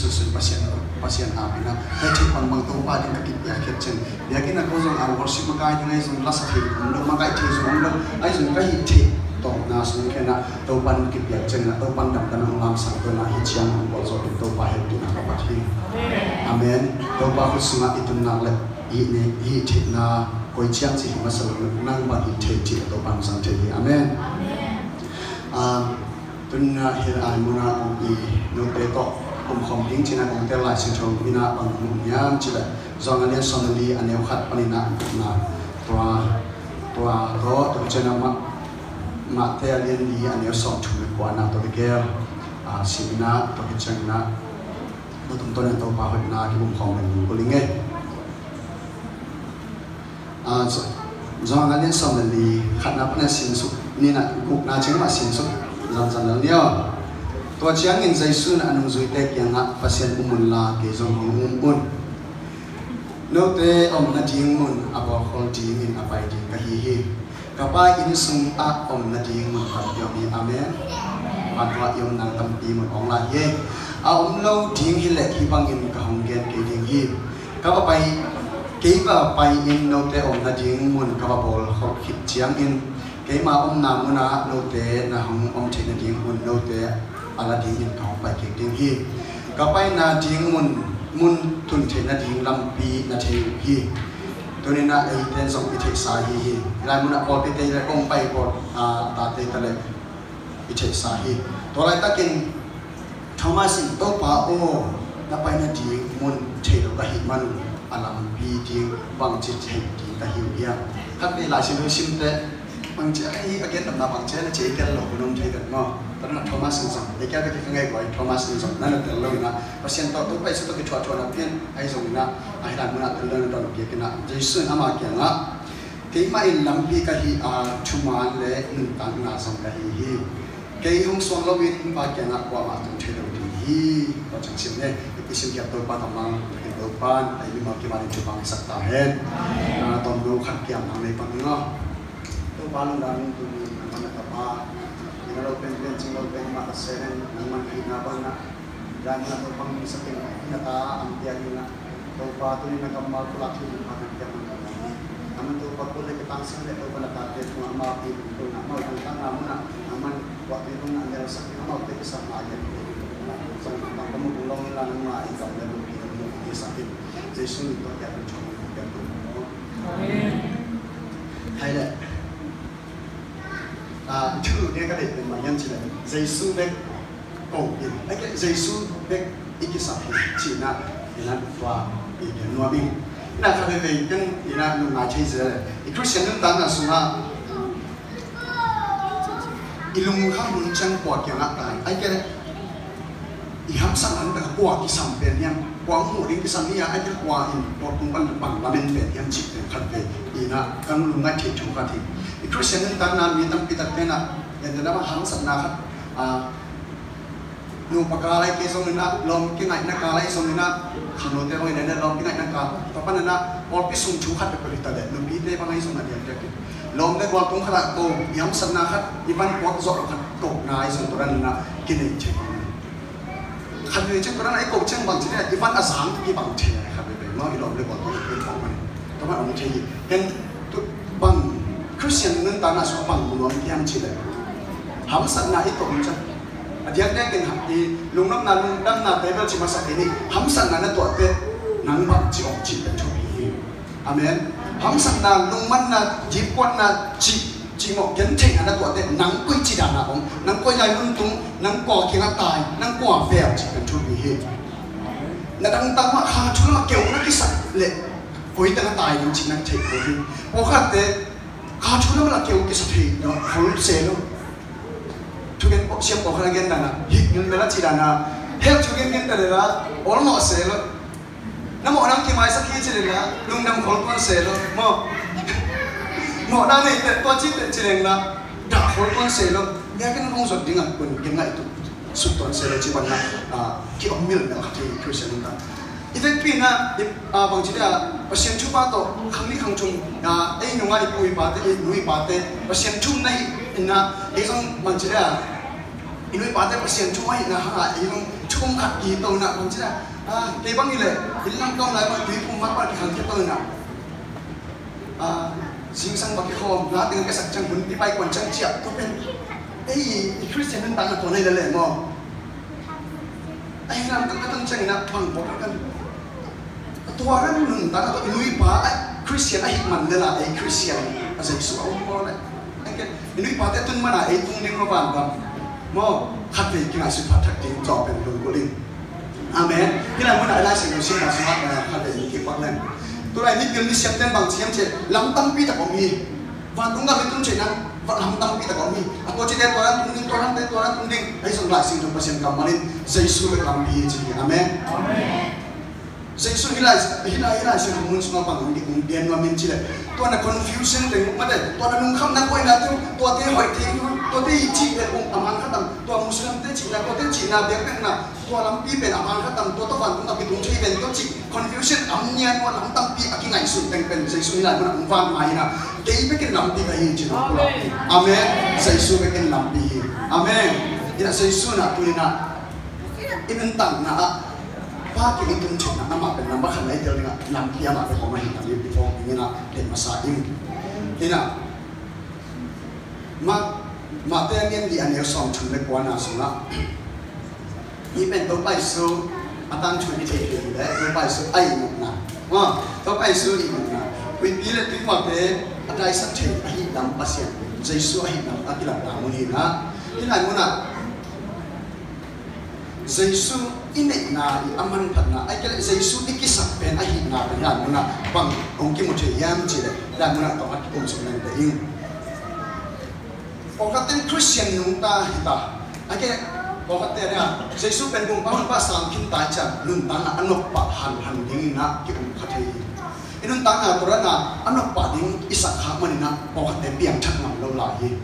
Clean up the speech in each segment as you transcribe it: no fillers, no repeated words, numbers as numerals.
susun pasien apina hati pang tu pa din kakit ya kitchen yakin ako zong ang worship makai din ay zong last hit lo makai ti zong lo ay zong kai ti to na sun kena to pan kip ya chen na to pan dam kan lam sang to na hichiang ang bol so to pa het din ka pathi amen to pa ko sunga itun na le i ne hi ti na koi chiang chi masal nang ba hi ti ti to pan sang ti amen tun na hir ai muna i no te to kom hing china kom te lai sin chong ina ang nyam chila zong ane sonali ane khat panina na tua to chena ma te alien li ane som chu kwa na to ke simina to ke changna to tum to na to pa hot na ki kom ben ko linge zong ane sonali khat na pana sin su ni na ku na cheng ma sin su zan zan nioตัวเชียงอินใจสุนอนุจุยเตกยังอ่ะภาษาอุมุนลาเกจงอุมุนโนเตอมนาจิงมุนอาบอคอลจิงอินอาไปจิงกะฮีฮีกับไปอินสุงอาอมนาจิงมุนกับยอมีอาเมนปันว่ายอมนางตัมปีมุนของลาเยอาอมโลจิงฮิเล็กฮิบังอินกับฮงเกนเกจิงฮีกับไปเกว่าไปอินโนเตอมนาจิงมุนกับบอลเขาคิดเชียงอินเกมาอมนามุนะโนเตนะฮงอมเทนาจิงมุนโนเตala dingin kau pai ke ding hi kapai na ding mun tun the na ding lampi na the hi tuni na ai ten song pi the sa hi lai mun a ko pe te le kong pai ko ta te ta le pi the sa hi to lai takin thomas in to pa o na pai na ding mun the lo ka hi man alam pi ding bang chi the ding ka hi ya khat ni la sin sim te bang che ai again na bang che na che ke lo ko nom the kan mo karena Thomas Inzong, jika kita kengai koi Thomas Inzong, nana terlalu na pasien tahu tu pasien tu kecuali na pian, ai zong na akhiran mana terlalu na dia kena Yesus nama kia na, tema lampi kahi cuma le nuntang na sang kahi hi, kahi hong suang lawin impa kia na kuat matang cedok hi, macam sini, isim kia tu pa tamang kehidupan, ai lima kia mana cuma ngisak tahen, na tomdo kat kia nang le pangno, tu balung dan tu mana apa. Kalau pen single pen mata seren naman hinaban na dan na to pang saking nata ampian na to pato ni nagamal kulak ni makakya naman to pagpulay kitang sila to palatate kung amapi to na mo to tanga mo na naman wa ito na ang sa kinamaw te sa maayan sa tang pamulong nila ng mga ikaw na mo sa akin Jesus ito kaya ng Diyos amen haylaชื่อเนี่ยก็ได้เป็นมายังชีเลยเยซูเบกโอ้ยไอ้เยซูเบกอีกสักทีนะอีนั่นว่าอีกนัวมิ่งน่าจะเป็นกันอีนั่นนุ่งอาชีพเลยอีคริสเตียนนั่นตั้งแต่สุนัขอีลุงข้ามุนจังปวดเกี่ยวกับการไอ้แกอีห้ามสั่งนั้นแต่กว่าที่สัมเป็นยังกว่าหัวดิ้งที่สัมนี่ไอ้แกกว่าอินตัวตุ้งปันปังว่าเป็นเป็นยังจิตเป็นขัดเป็นอีน่ะกันลุงง่ายที่ถูกกันที่คริสเตียนนั้นตั้งนานมีตั้งปีตั้งเป็นอ่ะอย่างเดียวว่าหังสันนะครับนูปากกาอะไรกี่สองนี่นะลมกี่ไงนักกาอะไรสองนี่นะขันโนเตอร์วันนี้ลมกี่ไงนักกาต่อไปนั่นนะพอพิสูจน์ชูขัดไปผลิตได้นูปีเต้บางไงสองนั่นเดียวกันลมได้กว่าตรงขนาดโตย้ำสันนะครับอีวันกว่าจอดขัดตกนายสองตัวนั้นนะกินเองใช่ขัดเลยเช่นตัวนั้นไอ้กบเช่นบางทีเนี่ยอีวันอาสามที่บางทีขัดไปเนาะอีลมได้กว่าตัวเป็นของมันแต่ว่าเอาไม่ใช่เห็นบางคริสเตียนนั้นตอนนั้นสุขภาพบุญล้วนที่อันชิเลยหำสันนาอีตกจังเดียกได้กันที่ลุงน้ำนาลุงดำนาเตเบิลชิมาสักนี้หำสันนานั้นตัวเต้นังบังจีออกจีเป็นชุบีอเมนหำสันนาลุงมันนาจีบวันนาจีหมอกยันเทงนั้นตัวเต้นังกุ้ยจีดานาองนังกุ้ยใหญ่รุ่นตุงนังก่อเขียงตายนังก่อแฝงจีเป็นชุบีนั่นดังตั้งว่าข้าชุนมาเกี่ยวนักกิสัยเละกุ้ยตั้งตายยังจีนังเทงกุ้ยโอ้ข้าเต้ข้าชุนมาเกี่ยวกิสัยเนาะเขาเซลทุกคนเชื่อมต่อกันกันนะฮิตเงินเวลาจีดานะเฮลทุกคนกันแต่ละโอ้หมอเซลน้ำหมอน้ำกี่ไม้สักทีจีเลยนะลุงดำคนก้อนเซลหมอด้านนี้แต่ตัวจีแต่จีเลยนะด่าคนก้อนเซลเนี่ยกันคงสุดดิ่งอ่ะคนยังไงตัวสุดตัวเซลจีบันนะกี่อมิลนะที่คริสเตียนนะอีเวนต์ปีน่ะบางทีเนี่ยประเทศชุบาโตครั้งนี้ครั้งชุมไอ้หนุ่มไอ้ปุยปาเต้ไอ้หนุ่ยปาเต้ประเทศชุมในนะไอ้ตรงบางทีเนี่ยอินุยปาเต้ประเทศชุมไอ้นะฮะไอ้ตรงช chung khát gì tôi nè bằng chứ là cái băng như lệ cái năm công lại mọi thứ cũng mắc vào cái hàng cái tôi nè sinh sang vào cái hôm lá từ cái sạch trăng quần đi bay quần trăng chẹt tôi bên ấy Christian nên tăng làตัวnày là lệ mò ai làm cái tăng trăng nè bằng bộ cáiตัวนั้นหนึ่งตาตัวนุ้ยป้าคริสเตียนไอ้มันเลยล่ะไอ้คริสเตียนอาจจะสู้เอาหมดเลยไอ้แกนุ้ยป้าแต่ตุนมันไอ้ตุนเลี้ยงมาบ้านแบบมอขัดไปกินอาชีพทักเก่งจอบเป็นตัวลิงอาเมนที่เราเมื่อไหร่ได้สิ่งที่สิ่งที่สุดนะขัดไปกินปักเล่นตัวไหนนี่เกินที่เสียงเต้นบางเสียงเช่ลำตั้งปีแต่ก็มีวันตรงกับเป็นตุ้งเช่นนั้นลำตั้งปีแต่ก็มีตัวเช่นตัวนั้นตุ้งดิ้งตัวนั้นตัวนั้นตุ้งดิ้งไอ้ส่วนหลายสิ่งที่ประเสริฐกรรมมันใจสู้กับลำปีจริงอาเมนJesus hilai sih kamu semua bangun di kemudian wamin cile. Tuan ada confusion dengan mana? Tuan ada nungkam nak kau ingat tu? Tuan teh hoi teh, tuan teh cik dan aman khatam. Tuan Muslim teh Cina, tuan teh Cina biar nak. Tuan lampi ben aman khatam. Tuan tu bantu nak hitung cik ben tuan cik confusion amnya tuan lam tampi aki ngai sun teng ben Jesus hilai mana umpan main na. Kei bekin lampi kahi cina pula. Amen. Jesus bekin lampi. Amen. Ina Jesus nak tu ina inentang nak. Pak ini tuh cina nama penambah kan aja dengan lampian apa kau main kali di form ini nak dan masa ini, mata yang di ane song cuma kuana suna, ini pentok paisu, atang cuma di teke deh, paisu air mana, top paisu ini mana, bila tu mata ada isak cek air dalam pasien, Yesus air dalam akilah dalam ini mana. Yesus ini na aman patna, ay kaya Yesus ikisak pen ay na yan muna bang ongki mo ciyam cile dan muna to at kung sunan daing. Pagkatin Christian nung ta hita, ay kaya pagkatin ya Yesus pen kung pang pasang kinta chan nung tanga anok pa han ding na kiung katay. Inun tanga tura na anok pa ding isak haman na pagkatin piang chan ng lawlahi.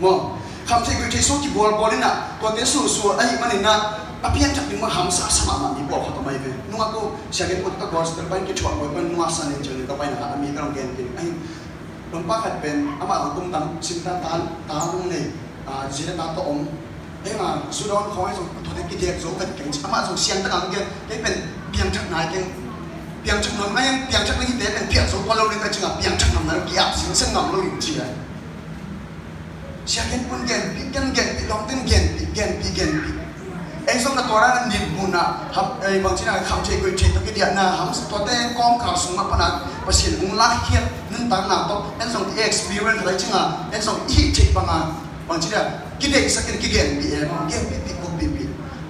Mo kami sa Yesus kibol na pagkatin susu ay manin na apian cak lima hamsa sama mandi bawa kata mai ke nunga ko siagen ko ta gors terbaik ke chuak ko nunga sanen jeli ta pai na ami kan gen gen ai lompa kat ben ama kum tam cinta tan ne jina ta to om ai ma sudon khoi so to te ki dek zo kat ken ama so siang ta ang gen ke ben piang chak nai ken piang chak non mai piang chak ni te ben piang so ko lo le ta chinga piang chak nam na ki ap sing seng ngam lo yin chi ai siagen pun gen pi long ten gen anh xong là toa ra nhìn buồn à học bằng chỉ là khám chế quỷ chế tới cái điện na hàm toa tên con khảo súng mà bạn và xin cũng lái khiết nên tăng nào to anh xong thì experience đấy chứ à anh xong ít chế bằng chỉ là cái điện sẽ cái điện bị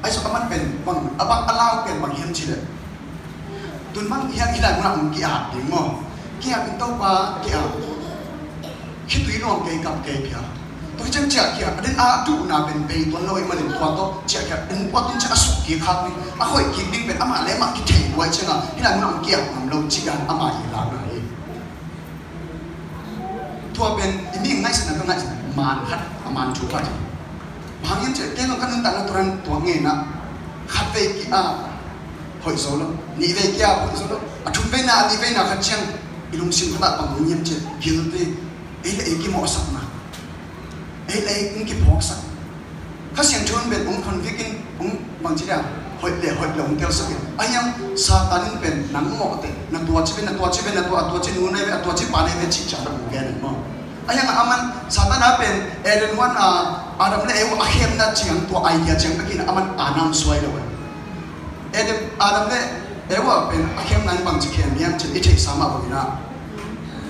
anh xong các bạn bằng abang allow bên bằng hiếm chỉ đấy tuần mang hiện cái này cũng làm cái hạt đúng không cái hạt bên tàu qua cái hạt khi tùy lòng cái cầm cái kia tôi chẳng chả kia đến tụ nào bên bên tuần lôi mà đến tuần to chả kia đến qua tuần chả sụt kia khác đi hỏi kia đi bên ama lấy mà cái thèm quay chứ à cái này nó kia làm lâu chỉ cần ama gì làm này thua bên ini ngay sana ngay man hat man chupa chứ hàng những chuyện cái nó cần tặng nó tuần nghe na khát về kia hỏi số lắm đi về kia hỏi số lắm chụp về na đi về na khát chăng ilung sim khát bằng nhiễm chứ kia nó thế ấy là cái mỏ sập mà ấy là cái bọc sắt, các sinh chôn bên ông convict ông bằng chỉ là hội lồng theo sự anh em Satan bên nắng mỏ thế, nắng tua chỉ nuôi này tua chỉ bán này chỉ trả được một cái này mà anh em aman Satan bên Eden one Adam này em akhir na chiang tua idea chiang cái này aman anam suai rồi Adam này em bên akhir nan bằng chỉ kia niam chỉ ít sama rồi na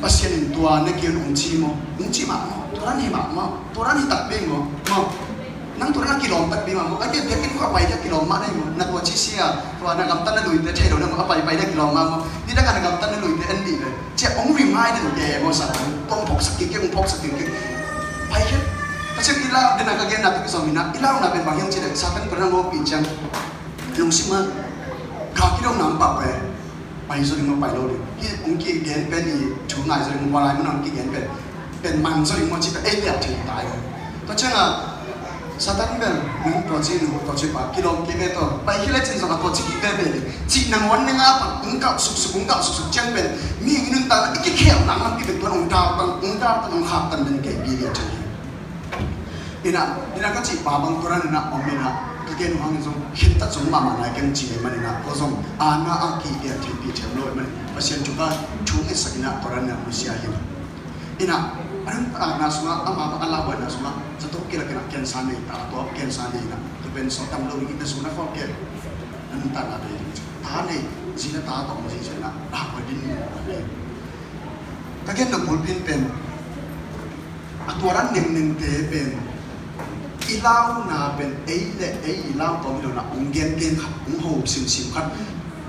pasien tua này kia ông chi mà Turan ni tak bing mo, nang turan kilom tak bing mo. Ay dia kin ko apay dia kilom ma na mo. Na tuwa chisia, tuwa na gamtan na luite chero na mo apay dia kilom ma mo. Di na ka na gamtan na luite endi le. Che ong remind no de mo sa tong pok sakit ke ong pok sakit ke. Pai ke. Kasi ilaw din na kagyan natin sa mina. Ilaw na ben bagyang chile sa akin pernah mo pinjang. Yung sima kakilong nampak pe. Pai so mo pai lo le. Ki ong ki gen pe ni chu ngai so mo walai mo nang ki gen pe.เป็นมันส่วนมันจะเป็นเอเลียถึงตายก็เช่นอ่ะซาตานเป็นหนึ่งตัวจีนตัวจีนป่ะกิโลกิเมตรไปที่เล่นจีนสองตัวจีนเป็นเลยจีนนังวันนึงอ่ะปังอุ้งกับสุกจังเป็นมีอีกหนึ่งตาอีกแค่หนังมันเป็นตัวองค์ดาวตั้งขาดตั้งเป็นแก่กิเลสจีนนี่นะก็จีบาบางตัวนั้นนะอมนี่นะก็ again hang zong hit ta zong mama na kan chi mani na ko zong ana aki dia thi pi chem loi mani pasien chuka chung e sakina toran na musia hin ina aran na sunga ama ala wa na sunga sato kila kena ken sane ta to ken sane na to ben so tam lo ni na sunga ko ke an ta na be ta ne jina ta to mo ji na ba wa din ka ken na bulpin pen atuaran nem te pen ilaw na pen ilaw to mi na ungen gen khat ho sim sim khat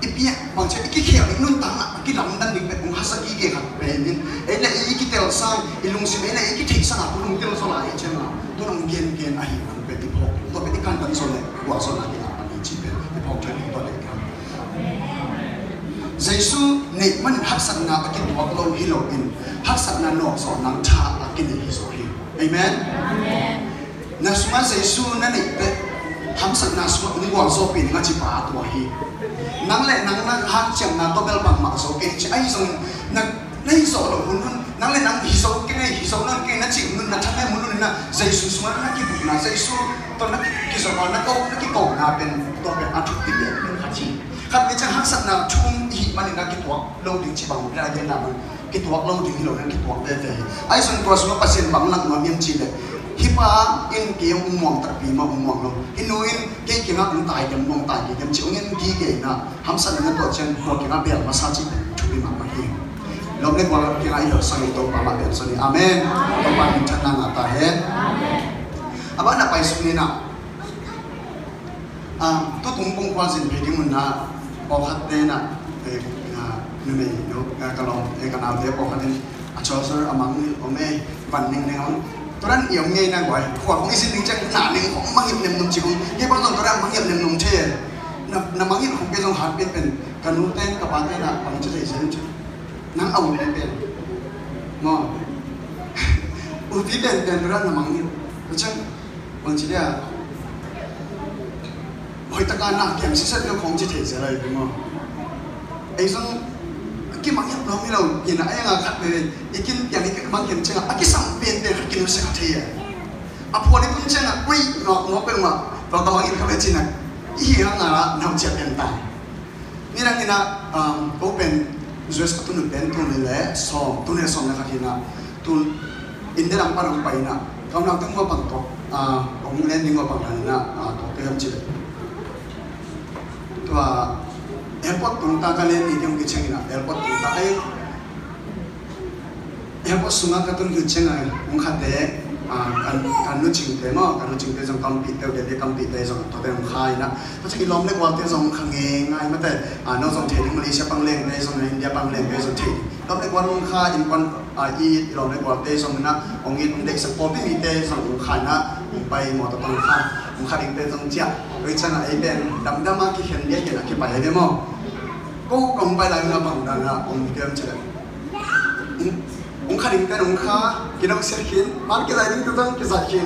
ipia bang che ki khia ni nun ta ki lam dan ni pe hasa ki ge khat pe ni ele ki tel sang ilung sim ele ki thik sang a lung tel so la e chen na to ungen gen a hi an pe ti phok to pe ti kan tan so le wa so na ki na ani chi pe ti phok chen ni to le ka Jesu ne man haksan na ki to lo hi lo in haksan na no so nang tha ki ni hi so hi amen amen na suma Jesu na ni pe hamsan na suma ni wa so pi nga chi pa to hi nang le nang na han chang na to bel bang ma so ke chi ai song na nei so lo hun nang le nang hi so ke nei hi so na ke na chi mun na thame mun na Jesu suma na ki bu na Jesu to na ki so na ko na pen to pe a thu ti be kha chi khat ni chang hamsan na chung hi man na ki to lo ding chi bang la ye na ki to lo ding lo na ki to be ve ai song to suma pasien bang nak ma miem chi le hipa in kiam umong tak pi ma umong lo inuin ke kinga untai kan mong tai ke chungen gi ge na hamsan na to chen ko kinga bel masaji thubi ma ma hi lom le kwa kinga i lo sang to pa ma bel so ni amen to pa ni thana na ta he amen aba na pai su ni na to tung pong kwa sin pe ding na po khat te na nu me no ka lo e ka na te po khat ni a cho sir amang ni o me van ning ne on toran yong nghe na gọi kwa kong isin ning chang na ning kong mangip nem num chikung ke bang tong toran mangip nem num the na mangip kong ke jong hat pen pen kanu ten ka pa te na pang che sen che nang au pen pen mo u ti pen pen toran na mangip chang bang chi dia hoi ta ka na kem si sat lo kong che the se lai mo ai song ki mangip lo mi lo yin na ai nga khat le ikin yang ik mang kem chenga aki sam pen pen khat kin se khat ye a pho ni kun chenga ui no pe ma to ta mang ik ka be chin na i hi nga la nam che pen ta ni na ni na open jues ka tu nu pen tu ni le so tu ne so na khat na tu in de ram pa ram pai na kam na tu mo pang to ong len ni mo pang na to pe ham chi to airport tung ta ka len ni ding ki chengina airport tung ta ai airport sunga ka tun ki chenga ong khate kan nu ching te mo kan nu ching te jong kam pi te de kam pi te jong to te ong khai na to chi lom le kwal te jong khang nge ngai ma te no jong the ding Malaysia pang leng ne jong India pang leng te jong the lom le kwal ong kha in kon i lom le kwal te jong na ong in de support mi te jong ong khai na ong pai mo to pang kha ong kha ding te jong chia oi chana ai ben dam ma ki hen dia ke na ki pai de mo ko kong pai la na bang na ong kem che ong kha ding ka ong kha ki dong ser khin man ke dai ding tu dong ki za khin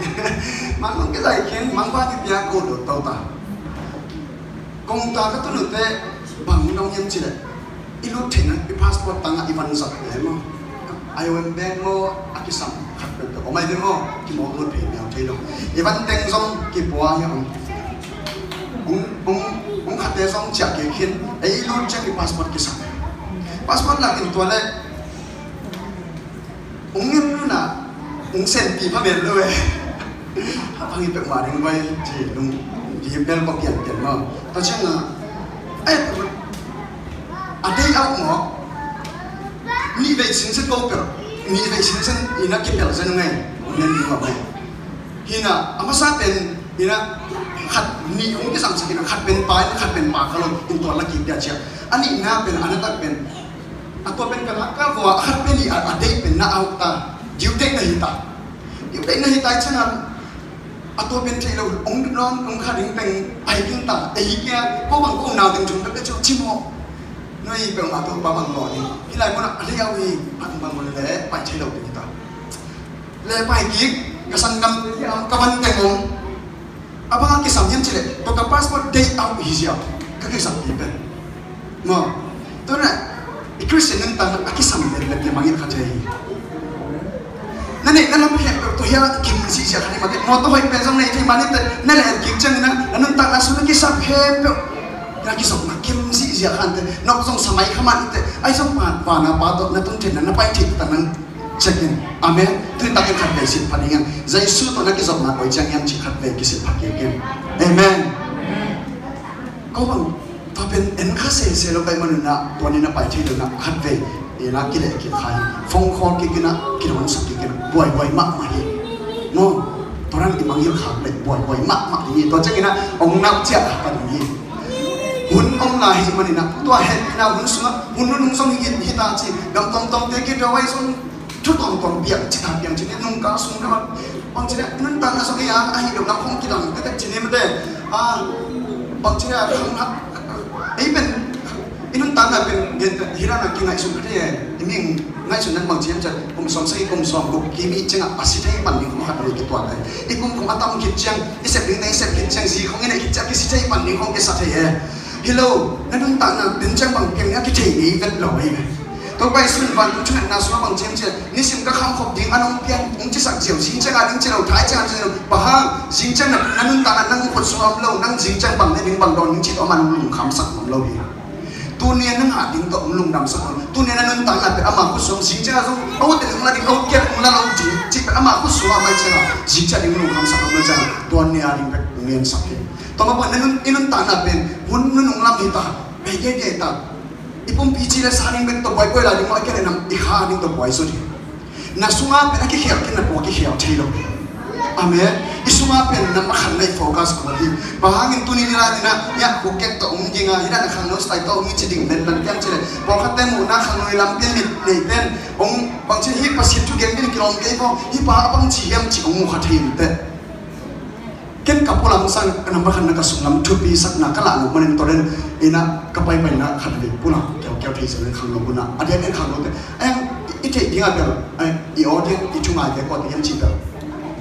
man ke dai khin man ba ki pia ko do to ta kong ta ka tu nu te bang dong yem chi le i lu thena i passport tanga i van zat le mo ai wen bang mo akisam khat pe to mai de mo ki mo lu pe me thei lo i van teng zong ki bua ya ong khát thế xong chả cái khiến ấy luôn chắc cái passport cái sao passport là cái tuần này ong nghiêm nữa là ong sen kỳ phát biệt luôn vậy phát hiện được mà đến vay chỉ đúng chỉ bên bọc kiện kiện mà tôi chắc là ấy ở đây áo ngõ ni vậy xin sẽ câu biểu ni vậy xin sẽ ni nó cái biểu dân này nên đi vào đây khi nào ama sa pen ni na khat ni ong ki sam sa kina khat pen pai khat pen pa kalong in to la ki dia chia ani na pen anata pen ato pen kala ka wa khat pen ni a dei pen na au ta jiu dei na hita jiu dei na hita chana ato pen thei lo ong non ong kha ding pen ai king ta ei kia ko bang ko nào ding chung ka chu chimo noi pe ma to pa bang lo ni ki lai mo na ali au ni bang mo le pai thei lo ni ta le pai ki ka san ngam ka ban te ngom abang ki sam yam chile to ka passport day out hizia ka ki sam ti pen mo to na i christian nang ta ki sam le le mangi kha chai na ne na lam he to hiya kim si sia khani mate mo to hoi pe jong nei thei mani te na le ki chang na anun ta na su ki sap he pe na ki sok na kim si sia khan te nok jong samai khaman te ai jong pa na pa to na tung chen na pai thik ta nan chekin amen tu ta ke khat be sin phaninga jaisu to na ki sok na oi chang yam chi khat be ki sin phak ke amen ko bang to pen en kha se lo kai manu na to ni na pai thi lo na khat be ina ki le ki khai phong khon ki kina ki ron sak ki kina boy ma ma hi no toran ki mangil khak le boy ma ni to chakina ong nak chia pa ni hun ong la hi mani na to het na hun sunga hun nung song hi ta chi gam tom te ki rawai song chu tom biang chi ta biang chi ne nung ka sung ka ong chi ne nun ta na so ya a hi na khong ki dang te chi ne ma de a bang chi ya khang na ai ben inun ta na ben gen hirana ki ngai sun kre iming ngai sun nan bang chiam cha kum som sai kum som ko ki mi chenga pasithai pan ni ko hat ni ki twa dai ikum kum atam ki chang isep ning nei sep ki chang si khong ene ki cha ki sithai pan ni khong ki sa thai he hello nanun ta na den chang bang peng ya ki thei ni vet lo mai to bai sun van chu na so bang chiam cha ni sim ka kham khop ding anong pian ong chi sak jiao jing chang a ding chi lo thai chang chi lo ba ha jing chang na nanun ta na nang khot so am lo nang jing chang bang ne ding bang don ning chi to man lum kham sak mam lo hi tu nia nang ha ding to lung dam sak tu nia nanun ta na pe ama khu som jing cha so au te ngla ding au ke ngla lo ji chi pe ama khu so ma cha jing cha ding lung kham sak am lo cha to nia ding pe ngien sak ke to ma nanun inun ta na pe hun nun lam hi ta pe ge ta ipum pichi la saning ben to boy la ding ma ke nam I kha ding to boy so di na sunga pe ki khel ke na ko ki khel thai lo amen isunga pen na makhan nei focus ko di bahangin tuni ni la na ya ko ke to jinga ida na khang no stai to ngi chiding men lan kyam chile bo khatte mu na khang noi lam pin mit nei ten ong bang chi hi pasit tu gen bin kilom ke ko hi pa bang chi yam chi ong kha thim te ken kapulam sang kana makhan na ka sunglam tu pi sak na kala no manin toren ina kapai pai na khan le pula kyau thei sa khang no buna ade en khang no te ai ite dinga be ai I audience I chunga ke ko te yam chi ta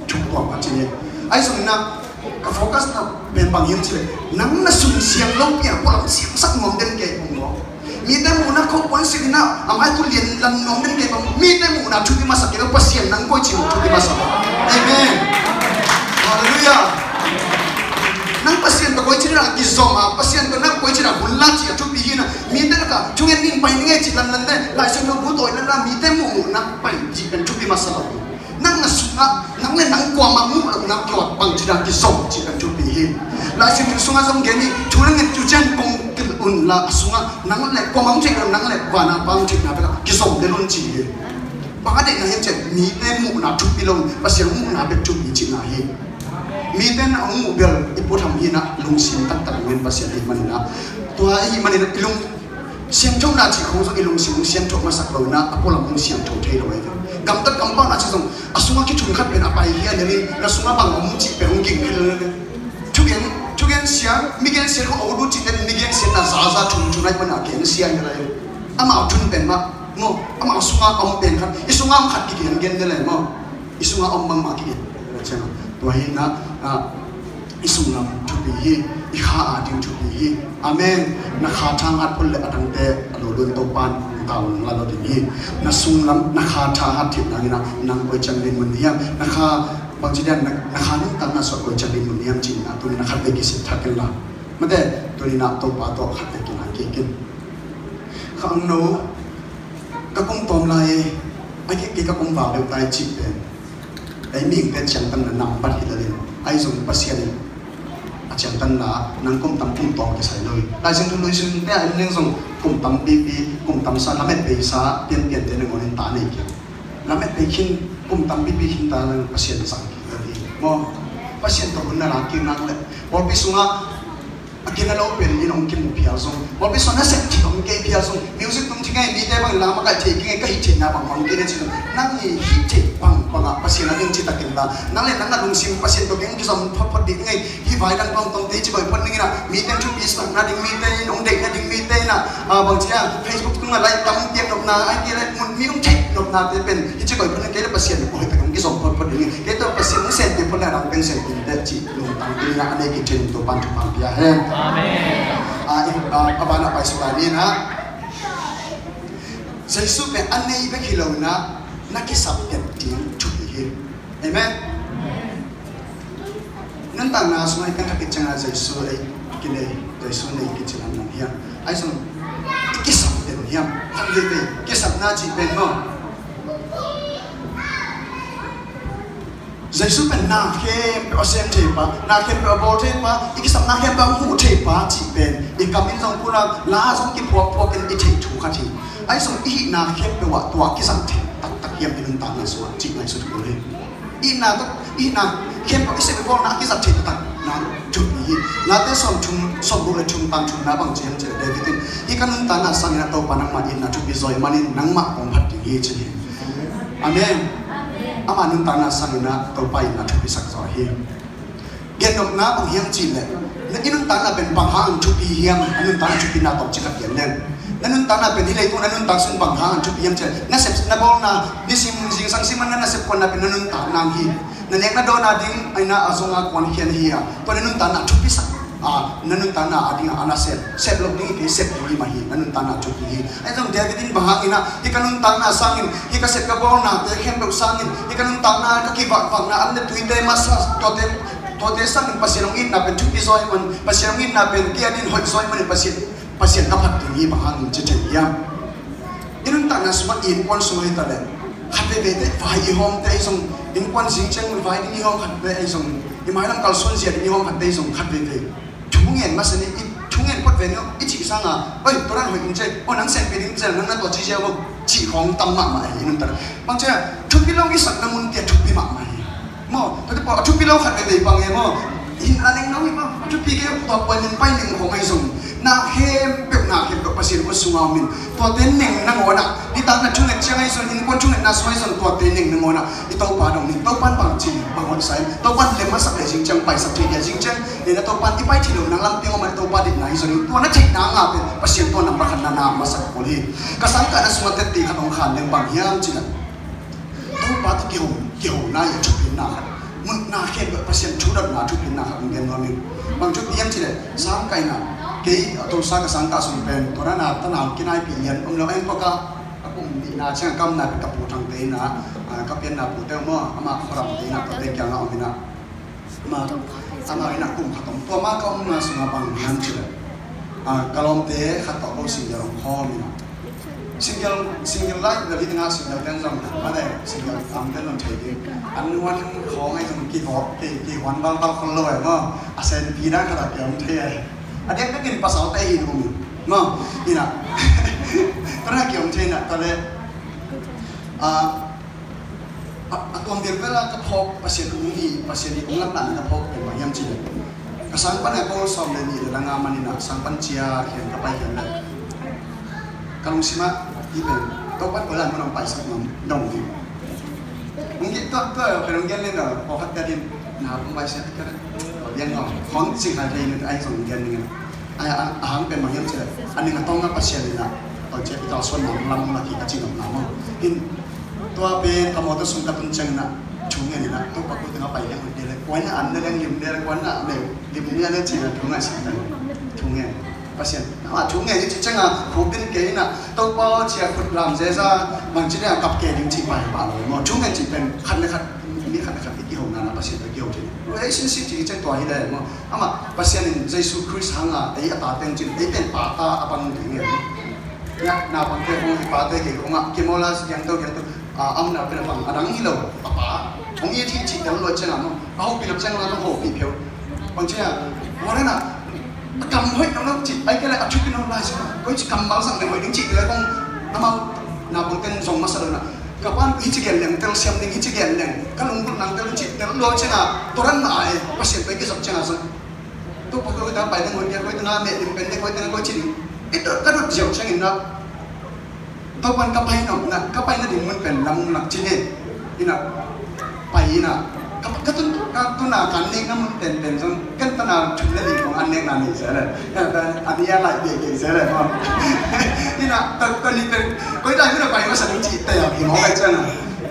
chung kwa pa chi ne ai so na ka focus na ben bang yam chi le nang na sung siang lo pia pulam siang sak mom den ke ong mo mi te mu na ko pon si na am ai tu lien lan nom den ke bang mi te mu na chu bi masak ke pa sian nang ko chi chu bi masak amen hallelujah nang pasien to ko chi na ki zoma pasien to na ko chi na bulla chi chu bi na mi te ka chu ngen ning pai nge chi lan lan de la se no bu to na mi te mu na pai ji ben chu bi masak nang na sunga nang le nang kwa ma mu na ko bang chi na ki som chi kan chu bi hi la se tu sunga som ge ni chu nang chu chen kong ki un la sunga nang le kwa ma chi nang le kwa na bang chi na ba ki som de lun chi hi ba de na hem che mi te mu na chu bi long pasien mu na be chu bi chi na hi mi ten ang mu bel ipotham hi na lung sim tak tak ngen pasien hi man na to ai man na ilung siam chong na chi khong so ilung sim siam chong ma sak lo na apolam ung siam thau thei lo ai gam tat gam pa na chi song asunga ki chung khat ben apai hi ne na sunga bang mu chi pe ung king khil chugen sia miguel sia ko odu chi ten miguel sia na za chung chung nai ban a ken sia ni lai ama chun ben ma no ama sunga om ben khat isunga am khat ki gen ne le mo isunga om mang ma ki chana to hi na isunglam thupi hi I kha ading thupi hi amen na kha thang at pul le atang te alo lun to pan taw la lo din hi na sunglam na kha tha hat thip na ina nang koi chang din mun hiam na kha bang chi dan na kha nang tang na so koi chang din mun hiam chin na tu na khat be ki se thakel la mate tu ni na to pa to khat be ki na ki kin khang no ka kong tom lai ai ki ka kong wa le tai chi pe ai ming te chang tan na nam pat hi la le ai zong pasien achang tan la nang kom tam kum tong ke sai loi la jing tu lui sin te ai leng zong kum tam pi kum tam sa lamet pe sa pian te ne ngon ta nei ke lamet pe khin kum tam pi hin ta lang pasien sang ki ri mo pasien to na la ki nang le bol pi sunga akina lo pen in ong kim pia zong bol pi sona set ti ong ke pia zong music tum chi ngai mi te bang la ma ka che ki ka hi che na bang ong ke ne chi nang ni hi che bang bang pasien na ning chi ta kin la nang le nang na lung sim pasien to geng ki som phot di ngai hi vai dan tong tong te chi boi phot ning na mi ten chu pis na ding mi te ong de na ding mi te na bang chi Facebook tung na like tam tiek dok na ai ki le mun mi ong che dok na te pen hi chi boi phot ke le pasien ko te ong ki som phot ding ke to pasien mu sen te phot na rang pen sen tin te chi lung tang ti na ane ki chen to pan tu pan pia he amen abana pai sukani na Jesu pe anei be khilo na nakisap ket ting chu hi Amen. Nên tàng na xuống cái cái chân là dây số ấy cái này dây số này cái chân làm hiểm ai xong cái sập đến hiểm thằng gì vậy cái sập na chỉ bên mà dây số bên na khem ở xem thế pa na khem ở bầu thế pa cái sập na khem ở hũ thế pa chỉ bên cái cầm in xong cũng là lá xong cái buộc cái cái thế chủ khát thì ai xong ít na khem ở vợ tua cái sập thế tắc tắc hiểm bên tàng na xuống chỉ này số thủ lên ít na khem ở cái sập con na cái sập thế tắc na chụp gì na thế xong bộ là chung tăng chung na bằng chém chém David cái căn ta na sang na tàu panang mà in na chụp rồi mà in nắng mạ còn phát thì gì chứ amen ama nun ta na sang na tàu bay na chụp sắc rồi hi gen nộp na bằng hiếm chỉ lệ nên nun ta na bên bằng hàng chụp hiếm nun ta na chụp na tàu chỉ cần hiếm lên nên nun ta na bên đi lấy tu nên nun ta xuống bằng hàng chụp hiếm chứ na sep na bol na đi sim sang sim na sep con na bên nun ta na hi nên em na do na ding ai na azonga quan hiền hi à to nên nun ta na chụp sắc nanun ta na ading ana sep lok ni ke sep ni ma hi nanun ta na chuk hi ai jong Davidin bahang ina hi kanun ta na sangin hi ka sep ka bol na te khem bok sangin hi kanun ta na ka ki wak na an le tuite masa to te sangin pasiong in na pen chupi zoi man pasiong in na pen kianin hoi zoi man pasien ka phat ni bahang che che ya inun ta na sma in pon soi ta le khat ve te vai i hom te song in pon sing cheng vai ni hom khat ve ai song i mai lam kal son sia ni hom khat te song khat ve nghen mà sinh ít chúng nghen quất về nữa ít chỉ sang à ơi tôi đang hỏi kinh chơi ôi nắng sen về đến giờ nắng nó chỉ gieo chỉ không tâm mạng mà ấy nên ta bằng chưa chụp cái lâu cái sẵn là muốn tiền chụp cái mạng mà mà tôi bảo chụp cái lâu phải về bằng em mà in anh em nói mà chụp cái tọa quay lên bay lên không ai dùng na hem bẹo na hem bẹo pasien có sung ao mình tọa tên neng na ngồi nè đi tao là chung nghen chơi hay rồi in quan chung nghen na xoay rồi tọa tên neng na ngồi nè đi tao bà đồng mình tao ban bằng chỉ bằng ngọn sấy tao ban lên mắt sập để dính chân bài sập thì để dính chân để nó tao ban đi bay thì đường nắng lắm tiếng mà tao ban đi này rồi tao nó chạy nắng à bên pasien tao nằm bắt khăn na mà sập cổ đi cái sáng cả nó xuống tết tì khăn ông khăn lên bằng hiam chỉ là tao ban tao kiểu na ya chụp hình na mun na khen bẹo pasien chú đặt na chụp hình na khăn gen nó mình bằng chụp hiam chỉ là sáng cái na cái tôi sang cái sáng ta sùng bền tôi đã là ta nào cái này bị nhận ông nói em có cả cũng bị là chẳng cầm này bị cặp bộ thằng tây na cặp bên là bộ teo mà họ làm tây na tôi đây kia nào mình mà ama ina cũng khát tông tôi mà công là sùng bằng hiền chứ cái lòng tê khát tông cũng sinh ra khó mình single life là vì nga single tên rằng mà đây single làm tên làm chơi đi anh quan khó ngay trong kỳ hoán bao không lôi mà sen pi đã khát kiểu thế ada yang kan pasal teh ini kami, no, ina, karena kiam cina, tadi, aku ambil bela kapok pasien umum, pasien di ulang lan kapok pembayam cina, kesampan aku sambil ni dalam aman ina, sampan cia yang kapai yang lain, kalau sima iben, topat bulan menampai sama dong ni, mungkin tu kalau yang lain dah, pokat tadi, nah pembayar saya kira. Yang orang sih hari ini ai song gen dengan ahang pen mahir je ani ngatong na pasien na to je kita son lam lagi kacing nama in tua pen kamu tu sungkat penceng na chunge ni na to paku tengah pai yang dia kuan na anda yang lim dia kuan na lim ni ada cina chunge sih chunge pasien nah chunge je ceng hubin ke na to pa cia kut lam je sa mang je na kap ke lim ci pai ba lo chunge ci pen khat ini khat iki hong na pasien ke hong je relationship chỉ trên tòa hiện đại mà ama pasien Jesus Christ hang à ấy ta tên chữ ấy tên bà ta abang tiếng người nhá nào bằng cái ông bà tên cái ông ạ cái mola yang tu ông nào cái bằng đắng như lâu bà ông ấy thì chỉ đắng lôi chân làm không bao bị lập chân là nó hổ bị phiêu bằng chứ à nói đấy là cầm hết nó chỉ ấy cái này chụp cái nó lại có chỉ cầm báo rằng để hỏi đến chị đấy không ama nào bằng tên dòng master là kapan hijigen leng tel siam ning hijigen leng kalung pun nang tel chip tel lo chenga toran na ai pasien pe ke sap chenga sa tu pa ko ta pai deng hoi ko ta me lim pen de ko ta ko chi itu ka dot jeu cheng na to pan ka pai na ding mun pen lam nak chi ne ina pai na ka tu na kan ning na mun ten song kan ta na chun na ni ko an nek na ni sa la an ya lai de sa la ma ina ta ni pen ko dai ni pai ma sa ni chi ta ya ki mo ka chen na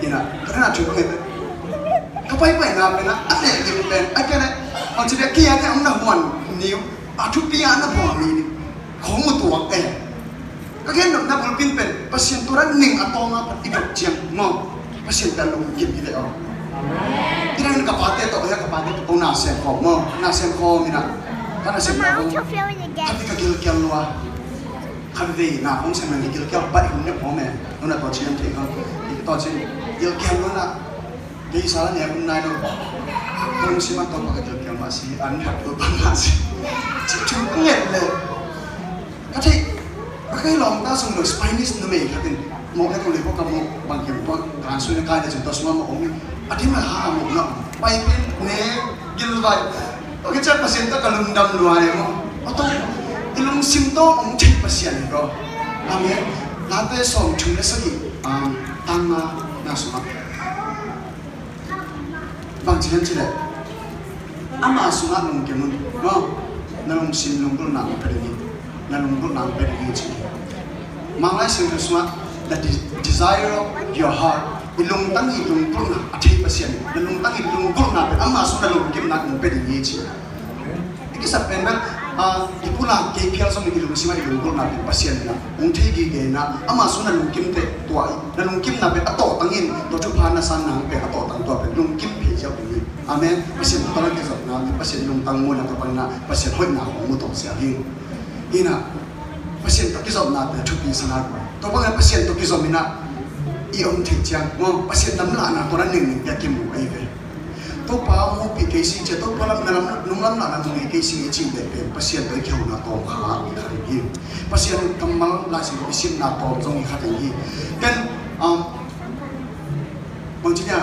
ina ka na chu ko ka pai na pe na an ne ni pen a ka na on chi de ki ya ne on na mon ni a chu pi ya na bo mi ni ko mu tu wa e ka ken na bul pin pen pasien tu ran ning a to nga pat i dok chiang mo pasien ta lu ki bi de o Kita nak kapate to ya kapate to na sem ko mo na sem ko mina kana sem ko tapi ka gil kyal lua khade na ong sem ni gil kyal ba ni mo me na to chen te ko to chen gil kyal lo na dei sala ne kun nai do tong sima to ka gil kyal ma si an hat to ba ma si chu nget le ka thei cái lòng ta xong rồi Spanish nó mày cái một cái câu lời có cầm một bằng kiểm toán cả suy nghĩ cái là chúng ta xem mà ông à thế mà hạ một lòng bay bên nè gil vậy cái chất patient ta cả lùng đầm lùa này mà ở đâu cái lùng symptom ông chết patient rồi làm gì làm thế xong chúng nó sẽ gì tăng na số bằng chỉ hết đấy ama số lùng cái mình đúng không na lùng xin lùng cũng nặng phải đi na lùng cũng nặng phải đi chứ mang lại sự số the desire of your heart ilung tangi ilung kurna athi pasien ilung tangi ilung kurna pe amma suna lung kim na kung pe dingi chi ikisa pemel ipula ke phial som ilung sima ilung kurna pe pasien na ung thi gi ge na amma suna lung kim te tuai na lung kim na pe ato tangin to chu phana san na pe ato tang to pe lung kim phi ja bi amen pasien to na ke zot na pasien lung tang mo na to pan na pasien hoi na mu to sia hi ina pasien to ki zot na pe thu pi sana to bang pasien to ki zot mina i ông thịt chăng ngon pasien nắm lại na to na ning ya kim mu ai ve to pa mo pi ke si che to pa lam na nung lam na nung ke si chi de pe pasien to ki na to kha thari hi pasien kamal la si pasien na to jong kha thai hi kan bang chi ya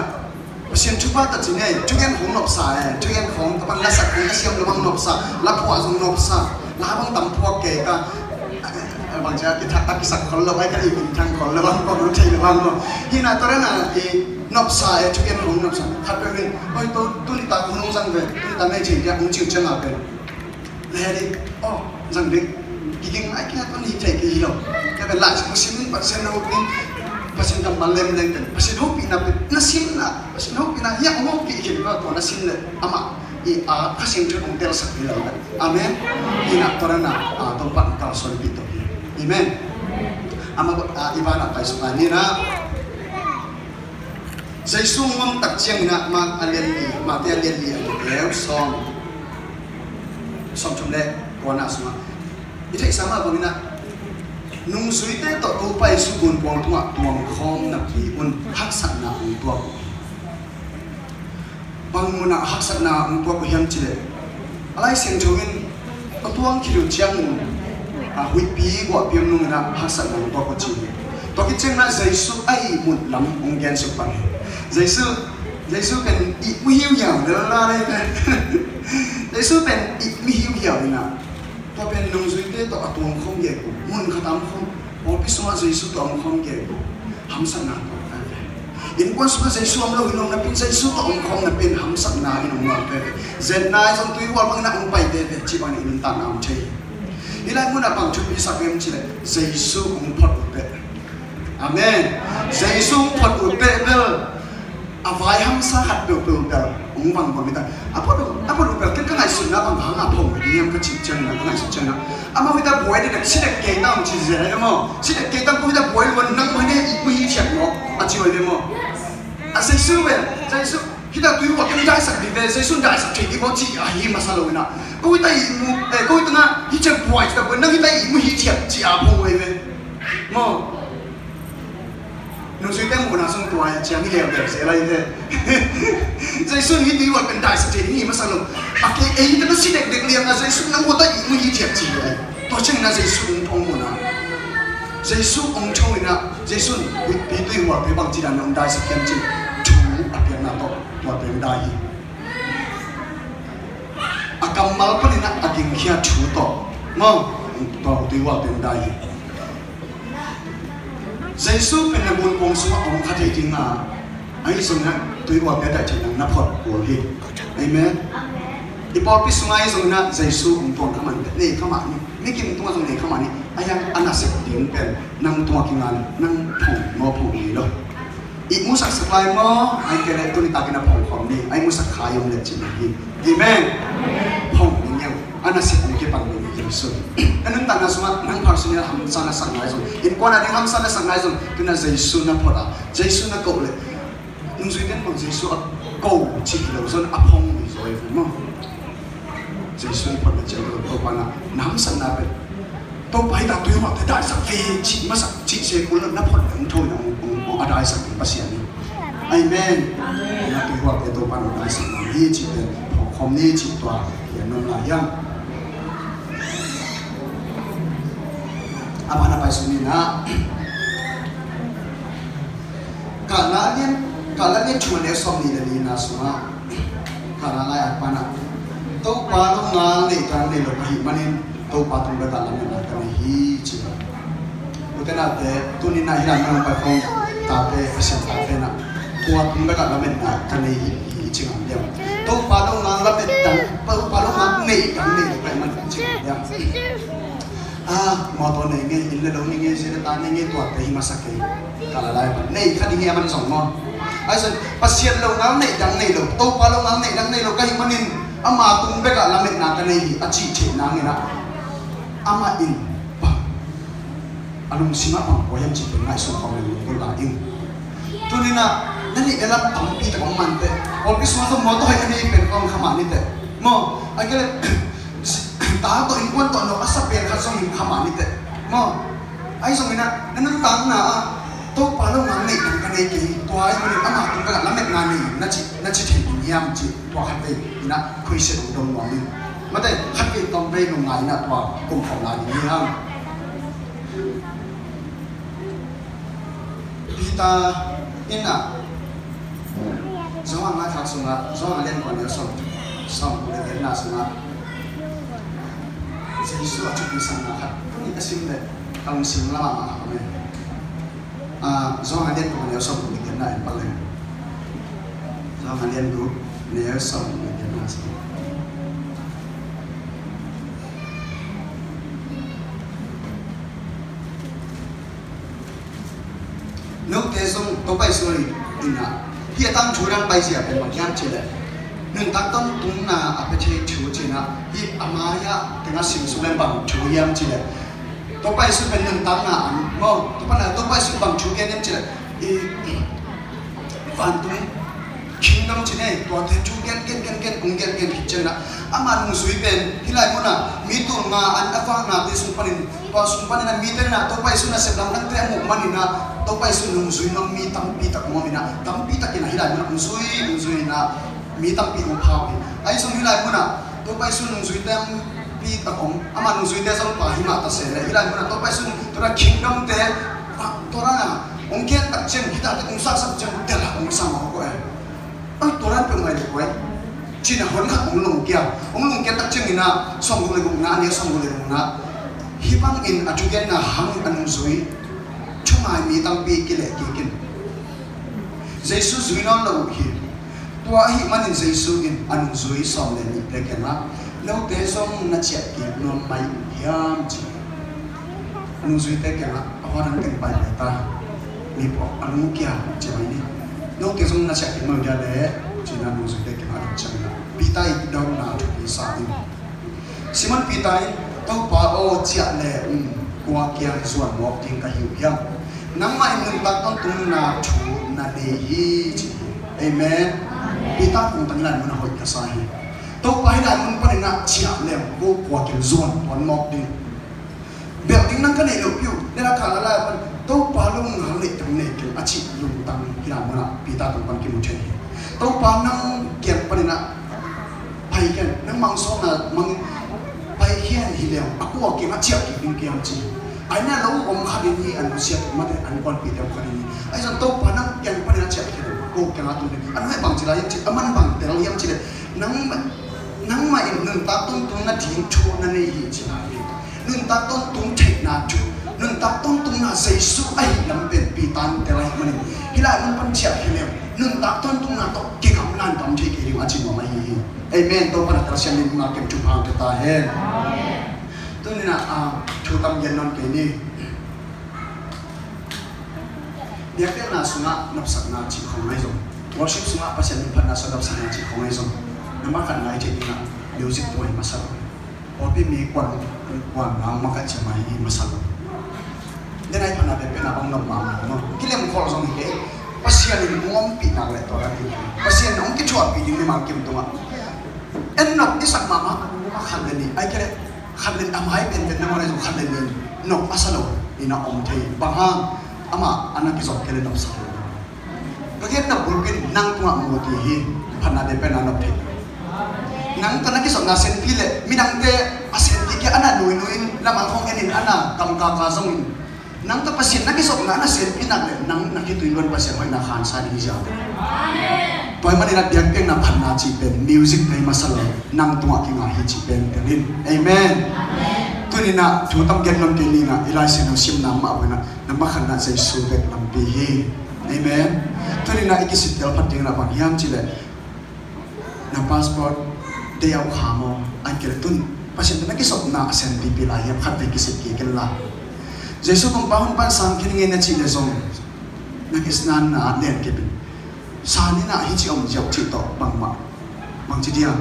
pasien chu pa ta chi nei chu gen hong nop sa chu gen hong ta bang la sak ka siam lo bang nop sa la phwa jong nop sa la bang tam phwa ke ka bang cha ki thak ki sak khol lo bai ka i bin thang khol lo bang ko ru thei lo bang lo hi na to na e nop sa e chu gen hong nop sa khat pe rin oi to tu ni ta khung jang ve tu ta mai chi ja ung chiu chang a pe le di o jang de ki ging ai ki to ni thei ki lo ka be la chi sim pa sen no ki pa sen tam ban lem leng pa sen ho pi na pe na sim na pa sen ho pi na ya mo ki ki ba to na sim le ama i a pa sen chu ong tel sak ni lo amen hi na to na to pa ka so pi to amen ama ibana pa so ni na sai sung ngom tak chiang na ma alian li ma te alian li leo som chum le ko na suma i thei sama ko ni na nung sui te to to pai su gun pong thua tuang khom na pi un hak sak na un to bang mu na hak sak na un to ko hiam chi le alai seng chungin to tuang ki ru chiang hui pi ko piam nung na hak sak na un to ko chi to ki cheng na jaisu ai mut lam ong gen su pa jaisu pen i mu hiu hiao de la le jaisu pen i mu hiu hiao na to pen nung sui te to atuang khom ye ko mun khatam khom o pi suma jaisu to am khom ye ko ham san na to in quan suma jaisu am lo hinong na pin jaisu to am khom na pin ham san na hinong na pe zen na jong tui wa bang na ong pai de chi bang in ta na am chei ilai mun na bang chu pi sa kem chi le jaisu ong phot pe amen jaisu phot pe bel avai ham sa hat pe pe ong bang bang ta apa lu pe ke ka ngai sun na bang hang a phom ni yam ka chi chen na ka ngai chi chen na ama wi ta boy de si de ke ta chi je le mo si de ke ta ko wi ta boy won nang ma ne i wi chen mo a chi le mo a jaisu we jaisu hi ta tu wa ke dai sak di ve jaisu dai sak thi ko chi a hi ma sa lo na ko wi ta i mu ko wi ta na hi chen boy ta ko nang hi ta i mu hi chen chi a phom we ve mo nung sui tem mo na sung tua chiang ni leo de se lai de jaisu hi ti wa kan dai sa thi ni ma sa lo a ke e hi ta si de de liam na jaisu nang mo ta i mu hi chen chi ai to cheng na jaisu ong mo na jaisu ong chong na jaisu wi pi tu wa pe bang chi dan ong dai sa kem chi chu a pe na to pe dai hi a kam mal pa ni na a ging khia chu to mo to tu wa pe dai hi jaisu pen na bun pong suma ong kha thei ting na ai sung na tui wa pe dai chen na phot ko hi amen ipol pi suma ai sung na jaisu ong ton khaman ne khama ni kim tu sung ne khama ni ayang anasik din pen nang tu kingan nang phong mo phong ni lo i mu sak saklai mo ai ke le tu ni ta kina phong khom ni ai mu sak khayom le chin hi amen phong ni nyang anasik ong ke pang ni jaisu anun ta na suma nang phar sunya ham sana sang ngai zo in kona ding ham sana sang ngai zo tu na jaisu na phora jaisu na ko le nung zui den pang jaisu câu chỉ đầu dân áp phong rồi phải không? Chỉ suy phần là chỉ đầu tôi quan là nắm sẵn là vậy. Tôi phải đặt tuyến hoặc đại sắc về chỉ mà sắc chỉ sẽ cũng là nắp phần cũng thôi là đại sắc bác sĩ này. Amen. Là tuyến hoặc để tôi quan là đại sắc là đi chỉ để không đi chỉ tòa để nó là yang. Apa na pasunina? Kalau ni cuma dia som ni dari nasma. Kalau lagi apa na? Tau palu ngal ni kan ni loh manin tau patung berdalam ni kan hi cina. Bukan ada tu ni nak hilang orang pakai tapi asyik tapi na. Patung berdalam ni kan hi cina dia. Tau palu ngal lebih dan palu ngal ni kan ni loh manin cina dia. Motor này nghe in là đâu nghe sẽ ta nghe tuột cái masa cái cả là lại này khá đi nghe mình sống ngon ai rồi pasien lâu ngáo này đằng này lâu tàu pa lâu ngáo này đằng này lâu cái mình in ama tung bê cả là mình nát cái này chỉ chế nang nghe na ama in anong sima pang có em chỉ phải ngay xuống phòng này tôi là in cho nên là nên là làm tầm pi tại công man thế còn cái số motor hay cái nàyเป็นcông khăm ăn thế mà anh cái ta to in quan to no asa pen kha song in khama ni te mo ai song ina nan tang na to pa lo ngang nei kan nei ki to ai ni ama tung ka la met na ni na chi thei ni yam chi to khat ve ina khoi se dong dong ni ma te khat ve tong ve no ngai na to kum khom la ni ha pita ina zo nga thak sunga zo nga len ko ni som le na sunga Yesus aja bisa ngangkat, ini kesim deh, kalau sim lama mah kami. Zohar dia tu dia sok bikin naik paling. Zohar dia tu dia sok bikin nasi. Nếu thế xong tôi bay xuống đi nè, hiện tại chủ đang bay gì ở bên mặt nhang chơi nên tác động tung na apa chơi chú chơi na hi amaya tengah sim sulen bang chú yam chơi tôi bay xuống bên nên tác na anh mo tôi bay xuống bang chú yam chơi hi van tung kingdom chơi này tôi thấy chú gen ung gen chơi na aman musuh ben hilai mana mitul na an apa na di sumpanin pas sumpanin na mitel na tôi bay xuống na seblam nang tre mo manina tôi bay xuống musuh na mi tampi tak mo mina tampi tak kena hilai mana musuh na mi tam pi mo phao ai song hilai muna to pai sun nung zui tem pi ta kom ama nung zui te sang pa hima ta se le hilai muna to pai sun to ra kingdom te to ra na ong ke tak chen kita te ong sa chen te la ong sa ma ko ai to ra pe mai ko chi na hon kha ong lung ke tak chen ina song le gong na ne song le gong na hi bang in ajugen na hang an zui chumai mi tam pi ki le ki kin Jesus zui non lo hi tua hi manin Jesu in anung zui som le ni pekena lo te som na chia ki non mai hiam chi anung zui pekena awan kan pai ta ni po anung kya chai ni lo te som na chia ki mo ya le chi na anung zui pekena chang na pitai dong na tu pi sa ni Simon pitai to pa o chia le kwa kya zuan mo ting ka hiu hiam nang mai nung tak ton tung na thu na le hi chi amen Pita kung tangilan mo na hoy kasahi. Tau pahilan mo pa rin na siya lem go kwa kin zon on mok din. Bel ting nang kanay lo piu nila kalala pan tau palong halik tang ne kin achi yung tang hilan mo na pita kung pan kimuchay. Tau pa nang kian pa rin na pai kian nang mangso na mang pai kian hilaw ako aking achi aking kian chi. Ay na lo om kadin ni ano siya mate an kon pita kadin ni. Ay san tau pa nang kian pa rin na siya kian. Cô cái nào tụi anh hay bằng chỉ là em chỉ âm anh bằng để nó em chỉ là nắng mà em nương ta tôn tung na tiếng chua na này chỉ là nương ta tôn tung chạy na chu nương ta tôn tung na dây su ai làm bên bị tan để lại mình khi lại mình vẫn chẹt khi nào nương ta tôn tung na to cái cầm lan cầm chơi cái điều anh chỉ mà mày amen tôi vẫn là xem mình mà kiếm chụp hàng cho ta hết tôi nên là chú tâm nhân non cái này dia kan na sunga napsak na chi khong mai zong worship sunga pasien phan na sadap sana chi khong mai zong nama kan ngai che na music toy masal opi mi kwan na maka che mai masal denai phana pe na ong nam ma no kilem khol zong ke pasien ini ngom pi nak le to kan pasien ong ki chua pi ding ni ma kim to ma en nok ti sak mama khan le ni ai kere khan le am hai ben ben na mo khan le ni nok asalo ina om thei bang ha ama anak ki zok kele nok sa bagian na bulpin nang tunga mo ti hi phana de pen anok thei nang to na ki sok na sen pi le minang te asen ti ki ana nui nui la ma khong enin ana kam ka ka zong nang to pasien na ki sok na ana sen pi nak le nang na ki tuilon pasien hoi na khan sa ni ja toy mani na biak peng na phana chi pen music nei masala nang tunga ki nga hi chi pen rin amen tunina thu tam gen non ke ni na ilai sen no sim nam ma na ma khan na sai su vet lam pi hi amen tunina ikisit tel phating na bang yam chi le na passport de yaw khamo an kel tun pasien na ki sok na asen pi pi la yam khat ve kisit ki kel la jesu kong pahun pan sang kin nge na chi le zong na kisnan na len ke bin sa ni na hi chi om jau chi to bang ma bang chi dia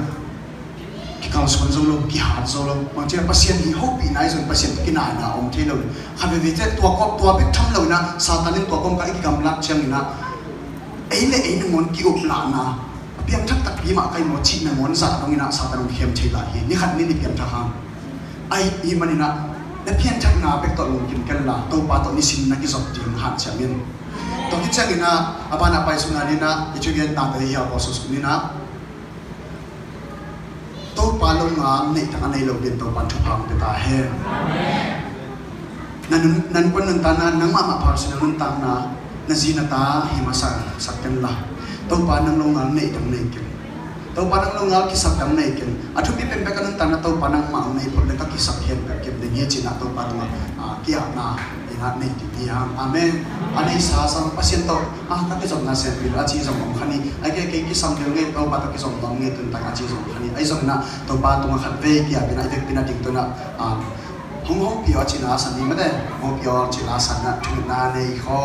ki kal son zo lo ki hat zo lo bang chi pasien hi ho pi nai zon pasien ki na na om the lo kha ve te tua ko tua bik tham lo na satanin tua kom ka ki gam lak chang na ei le ei mon ki op la na piam thak tak pi ma kai mo chi na mon sa dong ina satan khem thei la hi ni khat ni ni piam tha ha ai i manina na pian thak na bek to lo kin kel la to pa to ni sin na ki zok tim han chamin to ki chang ina abana pai suna ni na ichugen ta ta hi apo sus ni na to pa lo nga nei ta nei lo bin to pan thu phang te ta he nan kon nan ta na nang ma ma par sin nan ta na zina ta hi ma sa sakten la to pa nang lo nga nei dang nei ken to pa nang lo nga ki sak dang nei ken athu pi pen pe kan ta na to pa nang ma nei phol le ka ki sak hen ka ke de ni chi na to pa ma ki a na ina nei ti ni ha amen anei sa sang pasien to ta ke jom na sen pi a chi jom khani ai ke ki sam de nge to pa to ki jom dong nge tun ta ka chi jom khani ai jom na to pa to ma khat ve ki a bina ek bina ding to na hong hong pi a chi na san ni ma de hong pi a chi na san na thu na nei kho